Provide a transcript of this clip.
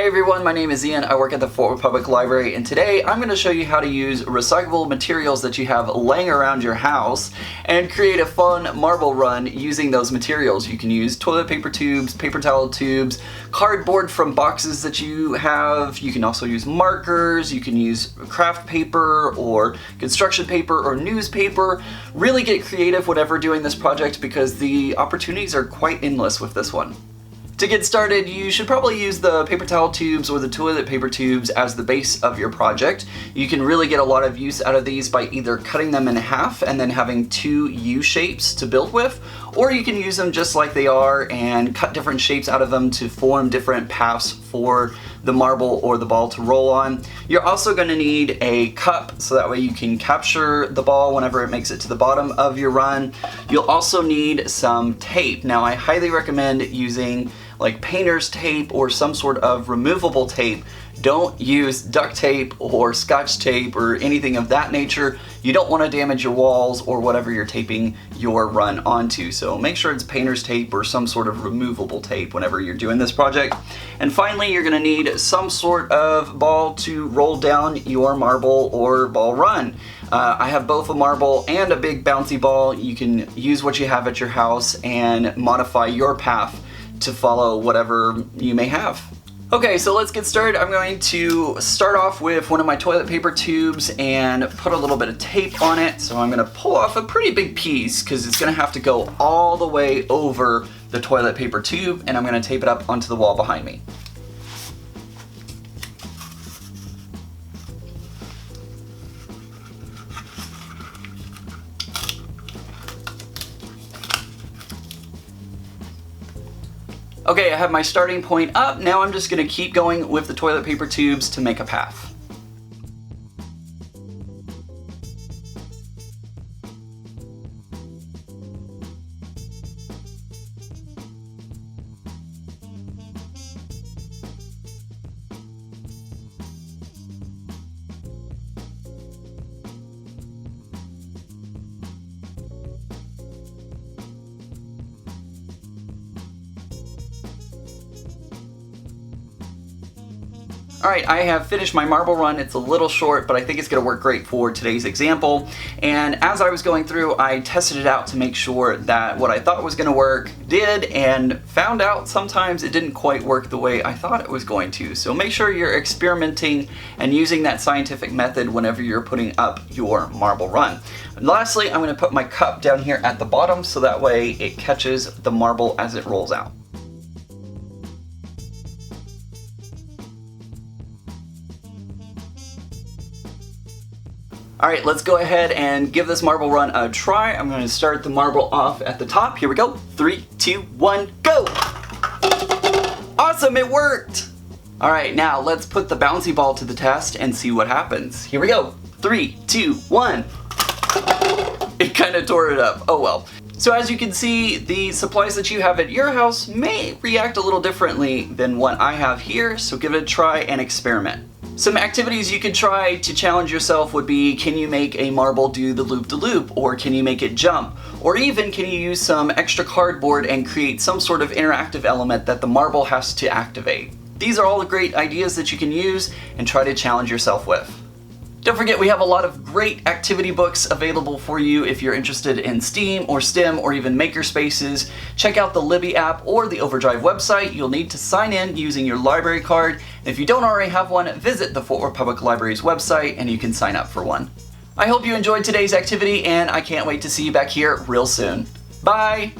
Hey everyone, my name is Ian. I work at the Fort Worth Public Library, and today I'm going to show you how to use recyclable materials that you have laying around your house and create a fun marble run using those materials. You can use toilet paper tubes, paper towel tubes, cardboard from boxes that you have. You can also use markers, you can use craft paper or construction paper or newspaper. Really get creative whenever doing this project because the opportunities are quite endless with this one. To get started, you should probably use the paper towel tubes or the toilet paper tubes as the base of your project. You can really get a lot of use out of these by either cutting them in half and then having two U shapes to build with, or you can use them just like they are and cut different shapes out of them to form different paths for the marble or the ball to roll on. You're also going to need a cup so that way you can capture the ball whenever it makes it to the bottom of your run. You'll also need some tape. Now I highly recommend using like painter's tape or some sort of removable tape. Don't use duct tape or scotch tape or anything of that nature. You don't want to damage your walls or whatever you're taping your run onto. So make sure it's painter's tape or some sort of removable tape whenever you're doing this project. And finally, you're going to need some sort of ball to roll down your marble or ball run. I have both a marble and a big bouncy ball. You can use what you have at your house and modify your path to follow whatever you may have. Okay, so let's get started. I'm going to start off with one of my toilet paper tubes and put a little bit of tape on it. So I'm gonna pull off a pretty big piece because it's gonna have to go all the way over the toilet paper tube, and I'm gonna tape it up onto the wall behind me. Okay, I have my starting point up. Now I'm just gonna keep going with the toilet paper tubes to make a path. Alright, I have finished my marble run. It's a little short, but I think it's going to work great for today's example. And as I was going through, I tested it out to make sure that what I thought was going to work did, and found out sometimes it didn't quite work the way I thought it was going to. So make sure you're experimenting and using that scientific method whenever you're putting up your marble run. And lastly, I'm going to put my cup down here at the bottom so that way it catches the marble as it rolls out. Alright, let's go ahead and give this marble run a try. I'm going to start the marble off at the top. Here we go. 3, 2, 1, go! Awesome, it worked! Alright, now let's put the bouncy ball to the test and see what happens. Here we go. 3, 2, 1. It kind of tore it up. Oh well. So as you can see, the supplies that you have at your house may react a little differently than what I have here, so give it a try and experiment. Some activities you could try to challenge yourself would be, can you make a marble do the loop-de-loop, or can you make it jump? Or even, can you use some extra cardboard and create some sort of interactive element that the marble has to activate? These are all the great ideas that you can use and try to challenge yourself with. Don't forget, we have a lot of great activity books available for you if you're interested in STEAM or STEM or even makerspaces. Check out the Libby app or the Overdrive website. You'll need to sign in using your library card. And if you don't already have one, visit the Fort Worth Public Library's website and you can sign up for one. I hope you enjoyed today's activity, and I can't wait to see you back here real soon. Bye!